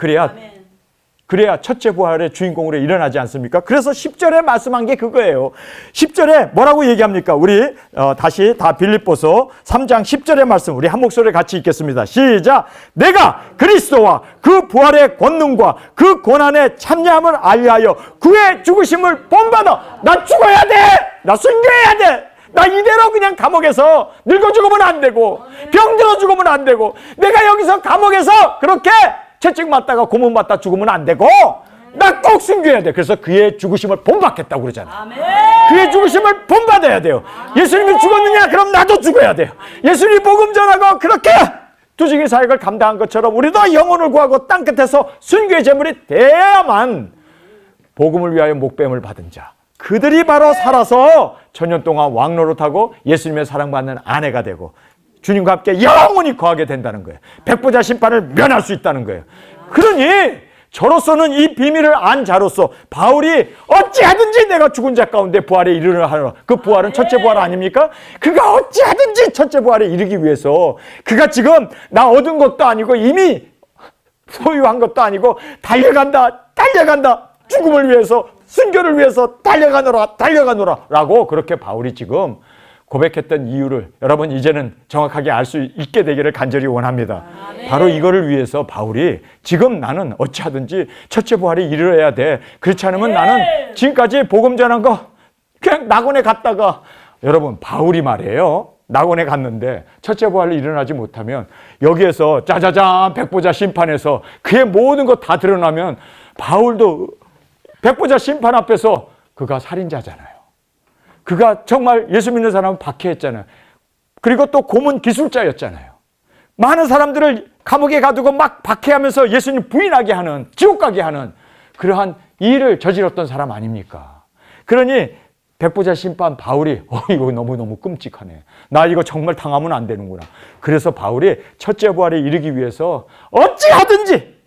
S1: 그래야 첫째 부활의 주인공으로 일어나지 않습니까? 그래서 10절에 말씀한 게 그거예요. 10절에 뭐라고 얘기합니까? 우리 다시 다 빌립보서 3장 10절의 말씀 우리 한 목소리를 같이 읽겠습니다. 시작! 내가 그리스도와 그 부활의 권능과 그 고난의 참여함을 알리하여 그의 죽으심을 본받아. 나 죽어야 돼! 나 순교해야 돼! 나 이대로 그냥 감옥에서 늙어 죽으면 안 되고 병들어 죽으면 안 되고 내가 여기서 감옥에서 그렇게 채찍 맞다가 고문 맞다 죽으면 안 되고 나 꼭 순교해야 돼. 그래서 그의 죽으심을 본받겠다고 그러잖아요. 그의 죽으심을 본받아야 돼요. 예수님이 죽었느냐? 그럼 나도 죽어야 돼요. 예수님이 복음 전하고 그렇게 두중의 사역을 감당한 것처럼 우리도 영혼을 구하고 땅끝에서 순교의 제물이 돼야만 복음을 위하여 목배임을 받은 자, 그들이 바로 살아서 천년 동안 왕노릇하고 예수님의 사랑받는 아내가 되고 주님과 함께 영원히 거하게 된다는 거예요. 백보자 심판을 면할 수 있다는 거예요. 그러니 저로서는 이 비밀을 안 자로서 바울이 어찌하든지 내가 죽은 자 가운데 부활에 이르려 하노라. 그 부활은 첫째 부활 아닙니까? 그가 어찌하든지 첫째 부활에 이르기 위해서 그가 지금 나 얻은 것도 아니고 이미 소유한 것도 아니고 달려간다 죽음을 위해서 순교를 위해서 달려가노라 라고 그렇게 바울이 지금 고백했던 이유를 여러분 이제는 정확하게 알 수 있게 되기를 간절히 원합니다. 바로 이거를 위해서 바울이 지금 나는 어찌하든지 첫째 부활에 이르러야 돼. 그렇지 않으면 나는 지금까지 복음 전한 거 그냥 낙원에 갔다가 여러분 바울이 말이에요. 낙원에 갔는데 첫째 부활로 일어나지 못하면 여기에서 짜자잔 백보자 심판에서 그의 모든 것 다 드러나면 바울도 백보자 심판 앞에서 그가 살인자잖아요. 그가 정말 예수 믿는 사람은 박해했잖아요. 그리고 또 고문 기술자였잖아요. 많은 사람들을 감옥에 가두고 막 박해하면서 예수님 부인하게 하는, 지옥 가게 하는 그러한 일을 저질렀던 사람 아닙니까? 그러니 백보자 심판 바울이 이거 너무너무 끔찍하네. 나 이거 정말 당하면 안 되는구나. 그래서 바울이 첫째 부활에 이르기 위해서 어찌하든지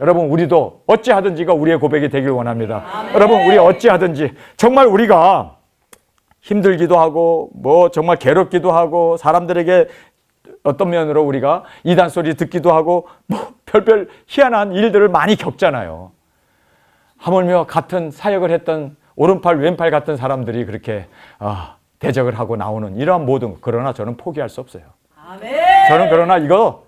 S1: 여러분 우리도 어찌하든지가 우리의 고백이 되길 원합니다. 여러분 우리 어찌하든지 정말 우리가 힘들기도 하고 뭐 정말 괴롭기도 하고 사람들에게 어떤 면으로 우리가 이단 소리 듣기도 하고 뭐 별별 희한한 일들을 많이 겪잖아요. 하물며 같은 사역을 했던 오른팔 왼팔 같은 사람들이 그렇게 대적을 하고 나오는 이러한 모든 그러나 저는 포기할 수 없어요. 저는 그러나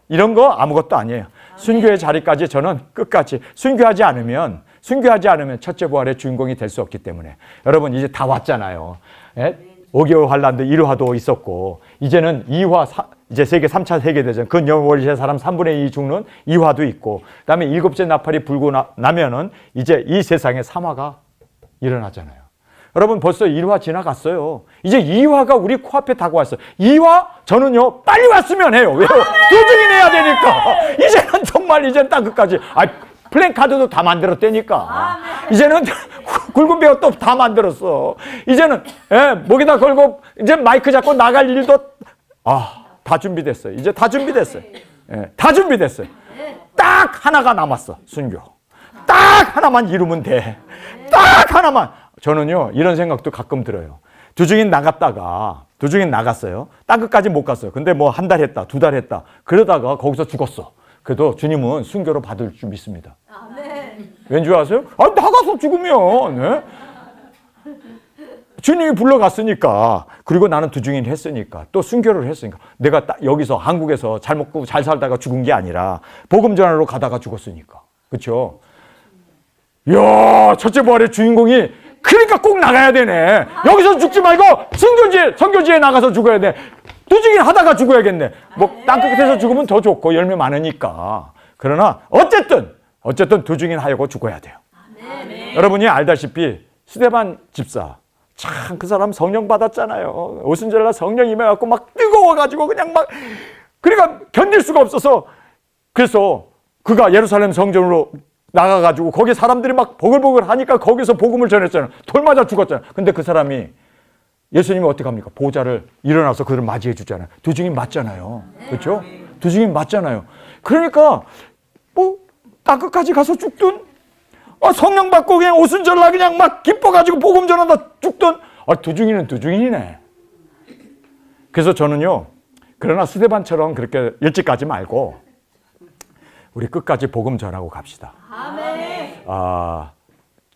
S1: 이런 거 아무것도 아니에요. 순교의 자리까지 저는 끝까지 순교하지 않으면 첫째 부활의 주인공이 될 수 없기 때문에 여러분 이제 다 왔잖아요. 5개월 환란도 1화도 있었고 이제는 2화 이제 세계 3차 세계대전 그 영월시의 사람 3분의 2 죽는 2화도 있고 그다음에 7째 나팔이 불고 나면은 이제 이 세상에 3화가 일어나잖아요. 여러분 벌써 1화 지나갔어요. 이제 2화가 우리 코앞에 다가왔어요. 2화 저는요 빨리 왔으면 해요. 왜요? 도중이 내야 되니까. 이제는 정말 이제는 딱 끝까지. 플랜카드도 다 만들었다니까. 이제는 굵은 배우 또 다 만들었어. 이제는 목에다 걸고 이제 마이크 잡고 나갈 일도 다 준비됐어요. 이제 다 준비됐어요. 다 준비됐어요. 딱 하나가 남았어. 순교. 딱 하나만 이루면 돼. 딱 딱 하나만. 저는요 이런 생각도 가끔 들어요. 두 증인 나갔어요. 땅끝까지 못 갔어요. 근데 뭐 한 달 했다, 두 달 했다. 그러다가 거기서 죽었어. 그래도 주님은 순교로 받을 줄 믿습니다. 왠 줄 아세요? 아, 나가서 죽으면. 네? 주님이 불러갔으니까. 그리고 나는 두 증인 했으니까. 또 순교를 했으니까. 내가 딱 여기서 한국에서 잘 먹고 잘 살다가 죽은 게 아니라 복음 전하러 가다가 죽었으니까. 그렇죠? 이야, 첫째 부활의 주인공이 그러니까 꼭 나가야 되네. 여기서 죽지 말고 선교지에 나가서 죽어야 돼. 두 증인 하다가 죽어야겠네. 뭐 땅끝에서 죽으면 더 좋고 열매 많으니까. 그러나 어쨌든 두 증인 하려고 죽어야 돼요. 여러분이 알다시피 스데반 집사 참 그 사람 성령 받았잖아요. 오순절날 성령 임해갖고 막 뜨거워가지고 그냥 막 그러니까 견딜 수가 없어서 그래서 그가 예루살렘 성전으로 나가가지고 거기 사람들이 막 보글보글 하니까 거기서 복음을 전했잖아요. 돌 맞아 죽었잖아요. 근데 그 사람이 예수님이 어떻게 합니까? 보좌를 일어나서 그들을 맞이해 주잖아요. 두 증인 맞잖아요. 그렇죠? 두 증인 맞잖아요. 그러니까 뭐 땅끝까지 가서 죽든 성령 받고 그냥 오순절날 그냥 막 기뻐가지고 복음 전하다 죽든 두 증인은 두 증인이네. 그래서 저는요 그러나 스데반처럼 그렇게 일찍 가지 말고 우리 끝까지 복음 전하고 갑시다.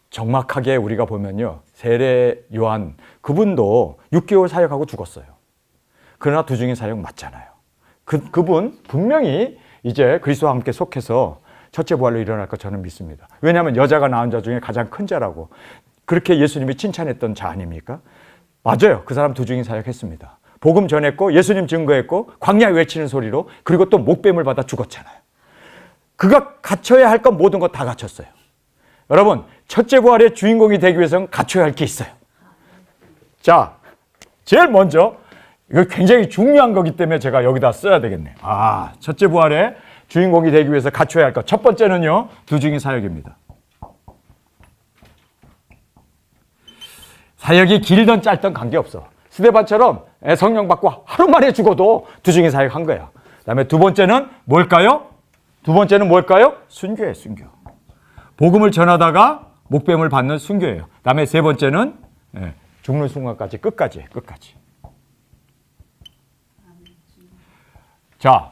S1: 정확하게 우리가 보면요 세례 요한 그분도 6개월 사역하고 죽었어요. 그러나 두 증인 사역 맞잖아요. 그분 분명히 이제 그리스도와 함께 속해서 첫째 부활로 일어날 것 저는 믿습니다. 왜냐하면 여자가 낳은 자 중에 가장 큰 자라고 그렇게 예수님이 칭찬했던 자 아닙니까? 맞아요. 그 사람 두 증인 사역했습니다. 복음 전했고 예수님 증거했고 광야에 외치는 소리로 그리고 또 목뱀을 받아 죽었잖아요. 그가 갖춰야 할 건 모든 것 다 갖췄어요. 여러분 첫째 부활의 주인공이 되기 위해서는 갖춰야 할 게 있어요. 자, 제일 먼저 이거 굉장히 중요한 거기 때문에 제가 여기다 써야 되겠네요. 첫째 부활의 주인공이 되기 위해서 갖춰야 할 것. 첫 번째는요, 두 증인 사역입니다. 사역이 길든 짧든 관계없어. 스데반처럼 성령 받고 하루 만에 죽어도 두 증인 사역한 거야. 그다음에 두 번째는 뭘까요? 순교예요, 순교. 복음을 전하다가 목뱀을 받는 순교예요. 그다음에 세 번째는 죽는 순간까지 끝까지. 자,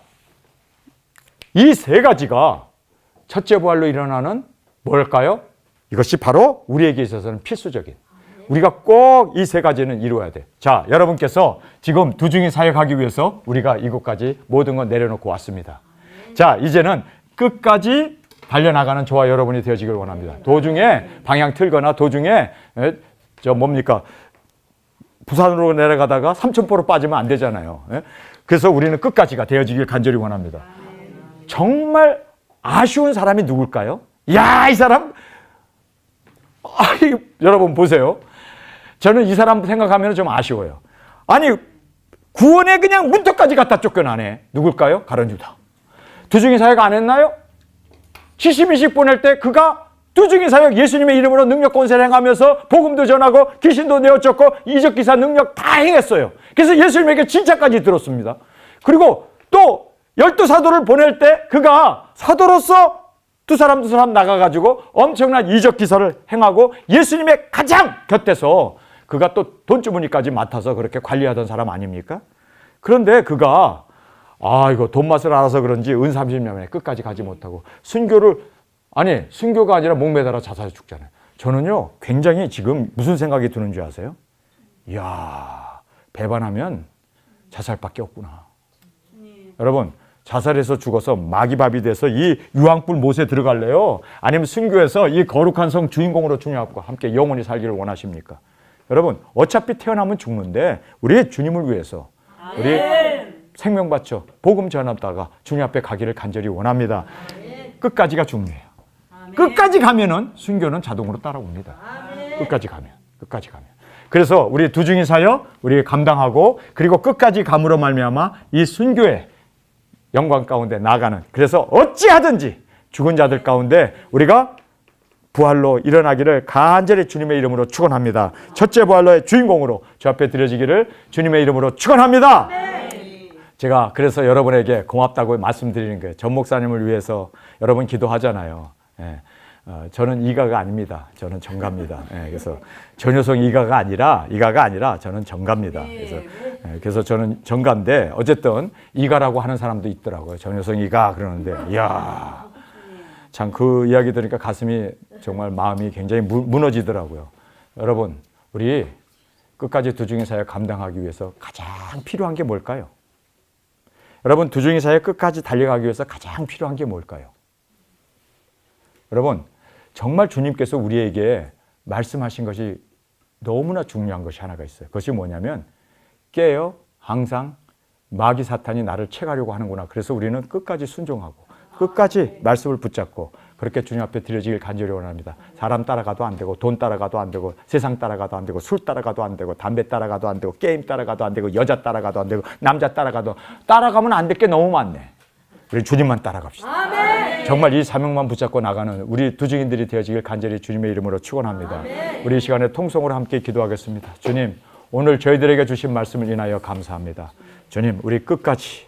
S1: 이 세 가지가 첫째 부활로 일어나는 뭘까요? 이것이 바로 우리에게 있어서는 필수적인. 우리가 꼭 이 세 가지는 이루어야 돼. 자, 여러분께서 지금 두 증인 사역하기 위해서 우리가 이곳까지 모든 걸 내려놓고 왔습니다. 자, 이제는 끝까지 달려나가는 저와 여러분이 되어지길 원합니다. 도중에 방향 틀거나 도중에 부산으로 내려가다가 삼천포로 빠지면 안 되잖아요. 그래서 우리는 끝까지가 되어지길 간절히 원합니다. 정말 아쉬운 사람이 누굴까요? 야, 이 사람 여러분 보세요. 저는 이 사람 생각하면 좀 아쉬워요. 아니 구원에 그냥 문턱까지 갖다 쫓겨나네. 누굴까요? 가룟 유다. 두 증인 사역 안 했나요? 70인씩 보낼 때 그가 두 증인 사역 예수님의 이름으로 능력 권세를 행하면서 복음도 전하고 귀신도 내어쫓고 이적 기사 능력 다 행했어요. 그래서 예수님에게 칭찬까지 들었습니다. 그리고 또 12사도를 보낼 때 그가 사도로서 두 사람 나가가지고 엄청난 이적 기사를 행하고 예수님의 가장 곁에서 그가 또 돈주머니까지 맡아서 그렇게 관리하던 사람 아닙니까? 그런데 그가 이거 돈 맛을 알아서 그런지 은 30년에 끝까지 가지 못하고 순교가 아니라 목매달아 자살해 죽잖아요. 저는요 굉장히 지금 무슨 생각이 드는 줄 아세요? 이야, 배반하면 자살밖에 없구나. 여러분 자살해서 죽어서 마귀밥이 돼서 이 유황불 못에 들어갈래요? 아니면 순교해서 이 거룩한 성 주인공으로 주님과 함께 영원히 살기를 원하십니까? 여러분 어차피 태어나면 죽는데 우리 주님을 위해서 우리 생명 바쳐 복음 전하다가 주님 앞에 가기를 간절히 원합니다. 끝까지가 중요해요. 끝까지 가면은 순교는 자동으로 따라옵니다. 끝까지 가면. 그래서 우리 두 증인 사역 우리 감당하고 그리고 끝까지 감으로 말미암아 이 순교의 영광 가운데 나가는. 그래서 어찌하든지 죽은 자들 가운데 우리가 부활로 일어나기를 간절히 주님의 이름으로 축원합니다. 첫째 부활로의 주인공으로 주 앞에 드려지기를 주님의 이름으로 축원합니다. 제가 그래서 여러분에게 고맙다고 말씀드리는 거예요. 전 목사님을 위해서 여러분 기도하잖아요. 저는 이가가 아닙니다. 저는 정가입니다. 예, 그래서 저 녀석 이가가 아니라 저는 정가입니다. 그래서 저는 정가인데 어쨌든 이가라고 하는 사람도 있더라고요. 저 녀석 이가 그러는데 이야 참 그 이야기 들으니까 가슴이 정말 마음이 굉장히 무너지더라고요. 여러분 우리 끝까지 두중이 사역 감당하기 위해서 가장 필요한 게 뭘까요? 여러분 두중이 사역 끝까지 달려가기 위해서 가장 필요한 게 뭘까요? 여러분 정말 주님께서 우리에게 말씀하신 것이 너무나 중요한 것이 하나가 있어요. 그것이 뭐냐면 깨어 항상 마귀 사탄이 나를 채가려고 하는구나. 그래서 우리는 끝까지 순종하고 끝까지 말씀을 붙잡고 그렇게 주님 앞에 드려지길 간절히 원합니다. 사람 따라가도 안 되고 돈 따라가도 안 되고 세상 따라가도 안 되고 술 따라가도 안 되고 담배 따라가도 안 되고 게임 따라가도 안 되고 여자 따라가도 안 되고 남자 따라가면 안 될 게 너무 많네. 우리 주님만 따라갑시다. 아멘. 정말 이 사명만 붙잡고 나가는 우리 두증인들이 되어지길 간절히 주님의 이름으로 축원합니다. 우리 이 시간에 통성으로 함께 기도하겠습니다. 주님 오늘 저희들에게 주신 말씀을 인하여 감사합니다. 주님 우리 끝까지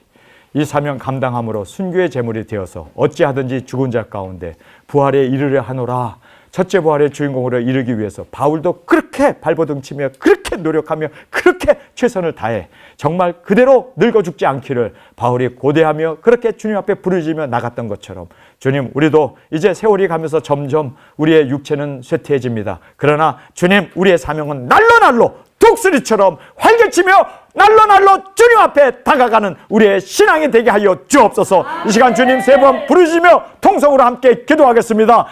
S1: 이 사명 감당함으로 순교의 제물이 되어서 어찌하든지 죽은 자 가운데 부활에 이르려 하노라. 첫째 부활의 주인공으로 이르기 위해서 바울도 그렇게 발버둥치며 그렇게 노력하며 그렇게 최선을 다해 정말 그대로 늙어 죽지 않기를 바울이 고대하며 그렇게 주님 앞에 부르짖으며 나갔던 것처럼 주님 우리도 이제 세월이 가면서 점점 우리의 육체는 쇠퇴해집니다. 그러나 주님 우리의 사명은 날로 독수리처럼 활개치며 날로 주님 앞에 다가가는 우리의 신앙이 되게 하여 주옵소서. 이 시간 주님 세 번 부르짖으며 통성으로 함께 기도하겠습니다.